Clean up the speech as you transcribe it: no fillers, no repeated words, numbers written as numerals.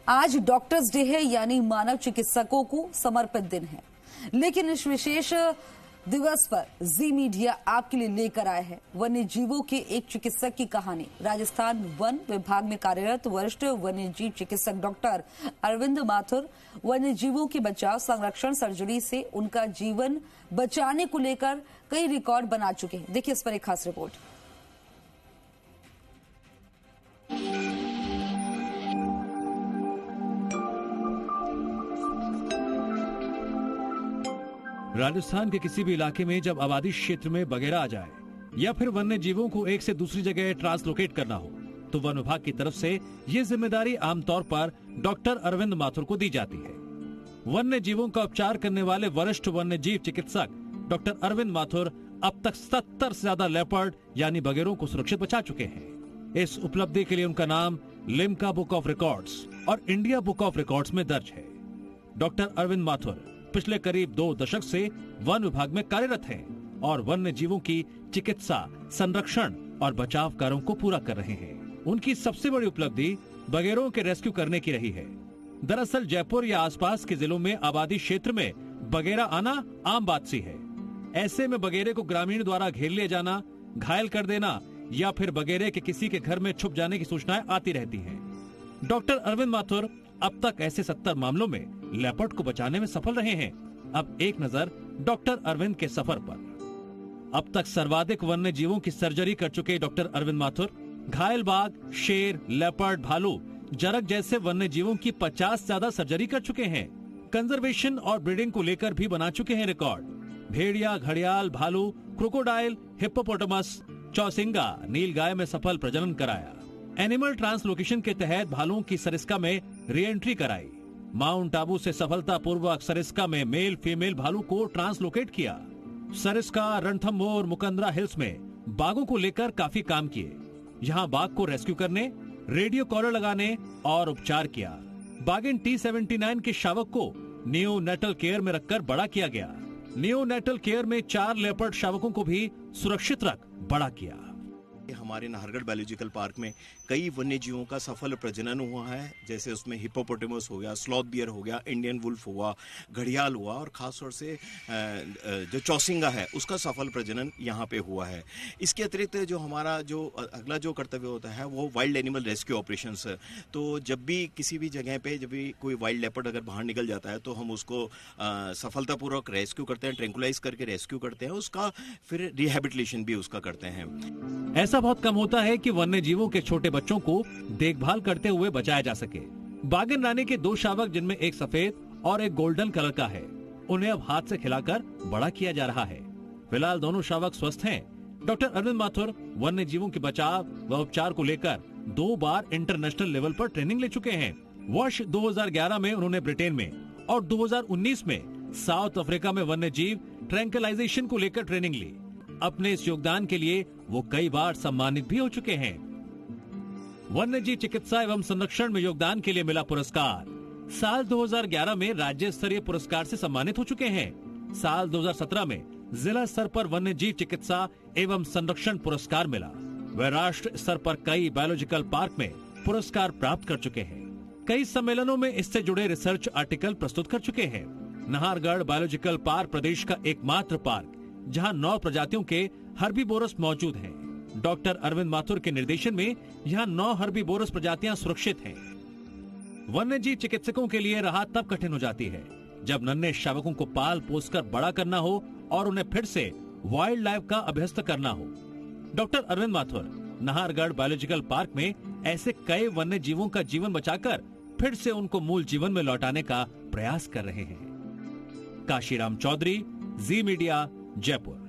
आज doctors day है, यानी मानव चिकित्सकों को समर्पित दिन है। लेकिन इस विशेष दिवस पर जी मीडिया आपके लिए लेकर आए हैं वन्य जीवों के एक चिकित्सक की कहानी। राजस्थान वन विभाग में कार्यरत वरिष्ठ वन्य जीव चिकित्सक डॉक्टर अरविंद माथुर वन्य जीवों के बचाव, संरक्षण, सर्जरी से उनका जीवन बचाने को लेकर कई रिकॉर्ड बना चुके हैं। देखिए इस पर एक खास रिपोर्ट। राजस्थान के किसी भी इलाके में जब आबादी क्षेत्र में बगेरा आ जाए या फिर वन्य जीवों को एक से दूसरी जगह ट्रांसलोकेट करना हो तो वन विभाग की तरफ से ये जिम्मेदारी आमतौर पर डॉक्टर अरविंद माथुर को दी जाती है। वन्य जीवों का उपचार करने वाले वरिष्ठ वन्य जीव चिकित्सक डॉक्टर अरविंद माथुर अब तक 70 से ज्यादा लेपर्ड यानी बगेरों को सुरक्षित बचा चुके हैं। इस उपलब्धि के लिए उनका नाम लिम्का बुक ऑफ रिकॉर्ड्स और इंडिया बुक ऑफ रिकॉर्ड्स में दर्ज है। डॉक्टर अरविंद माथुर पिछले करीब 2 दशक से वन विभाग में कार्यरत हैं और वन्य जीवों की चिकित्सा, संरक्षण और बचाव कार्यों को पूरा कर रहे हैं। उनकी सबसे बड़ी उपलब्धि बगेरों के रेस्क्यू करने की रही है। दरअसल जयपुर या आसपास के जिलों में आबादी क्षेत्र में बगेरा आना आम बात सी है। ऐसे में बगेरे को ग्रामीण द्वारा घेर लिया जाना, घायल कर देना या फिर बगेरे के किसी के घर में छुप जाने की सूचनाएं आती रहती हैं। डॉक्टर अरविंद माथुर अब तक ऐसे 70 मामलों में लेपर्ड को बचाने में सफल रहे हैं। अब एक नजर डॉक्टर अरविंद के सफर पर। अब तक सर्वाधिक वन्य जीवों की सर्जरी कर चुके डॉक्टर अरविंद माथुर घायल बाघ, शेर, लेपर्ड, भालू, जरग जैसे वन्य जीवों की 50 से ज्यादा सर्जरी कर चुके हैं। कंजर्वेशन और ब्रीडिंग को लेकर भी बना चुके हैं रिकॉर्ड। भेड़िया, घड़ियाल, भालू, क्रोकोडाइल, हिप्पोपोटामस, चौसिंगा, नीलगाय में सफल प्रजनन कराया। एनिमल ट्रांसलोकेशन के तहत भालुओं की सरिस्का में री एंट्री कराई। माउंट आबू से सफलतापूर्वक सरिस्का में मेल फीमेल भालू को ट्रांसलोकेट किया। सरिस्का, रणथंभौर, मुकंदरा हिल्स में बाघों को लेकर काफी काम किए। यहाँ बाघ को रेस्क्यू करने, रेडियो कॉलर लगाने और उपचार किया। बाघिन T79 के शावक को नियोनेटल केयर में रखकर बड़ा किया गया। नियोनेटल केयर में 4 लेपर्ड शावकों को भी सुरक्षित रख बड़ा किया। हमारे नाहरगढ़ बायोलॉजिकल पार्क में कई वन्य जीवों का सफल प्रजनन हुआ है, जैसे उसमें हिप्पोपोटामस हो गया, स्लॉथ बियर हो गया, इंडियन वुल्फ हुआ, घड़ियाल हुआ और खासतौर से जो चौसिंगा है उसका सफल प्रजनन यहाँ पे हुआ है। इसके अतिरिक्त जो हमारा जो अगला जो कर्तव्य होता है वो वाइल्ड एनिमल रेस्क्यू ऑपरेशंस। तो जब भी किसी भी जगह पे जब भी कोई वाइल्ड लेपर्ड अगर बाहर निकल जाता है तो हम उसको सफलतापूर्वक रेस्क्यू करते हैं, ट्रैंकुलाइज करके रेस्क्यू करते हैं, उसका फिर रिहेबिलिटेशन भी उसका करते हैं। ऐसा बहुत कम होता है कि वन्य जीवों के छोटे बच्चों को देखभाल करते हुए बचाया जा सके। बागिन रानी के 2 शावक, जिनमें एक सफेद और एक गोल्डन कलर का है, उन्हें अब हाथ से खिलाकर बड़ा किया जा रहा है। फिलहाल दोनों शावक स्वस्थ हैं। डॉक्टर अरविंद माथुर वन्य जीवों के बचाव व उपचार को लेकर 2 बार इंटरनेशनल लेवल पर ट्रेनिंग ले चुके हैं। वर्ष 2011 में उन्होंने ब्रिटेन में और 2019 में साउथ अफ्रीका में वन्य जीव ट्रैंकुलाइजेशन को लेकर ट्रेनिंग ली। अपने इस योगदान के लिए वो कई बार सम्मानित भी हो चुके हैं। वन्य जीव चिकित्सा एवं संरक्षण में योगदान के लिए मिला पुरस्कार। साल 2011 में राज्य स्तरीय पुरस्कार से सम्मानित हो चुके हैं। साल 2017 में जिला स्तर पर वन्य जीव चिकित्सा एवं संरक्षण पुरस्कार मिला। वे राष्ट्र स्तर पर कई बायोलॉजिकल पार्क में पुरस्कार प्राप्त कर चुके हैं। कई सम्मेलनों में इससे जुड़े रिसर्च आर्टिकल प्रस्तुत कर चुके हैं। नाहरगढ़ बायोलॉजिकल पार्क प्रदेश का एकमात्र पार्क जहां 9 प्रजातियों के हर्बीवोरस मौजूद हैं। डॉक्टर अरविंद माथुर के निर्देशन में यहां 9 हर्बीवोरस प्रजातियां सुरक्षित हैं। वन्य जीव चिकित्सकों के लिए राहत तब कठिन हो जाती है जब नन्हे शावकों को पाल पोसकर बड़ा करना हो और उन्हें फिर से वाइल्ड लाइफ का अभ्यस्त करना हो। Doctor Arvind Mathur Nahargarh biological park में ऐसे कई वन्य जीवों का जीवन बचाकर फिर से उनको मूल जीवन में लौटाने का प्रयास कर रहे हैं। काशीराम चौधरी, जी मीडिया, जयपुर।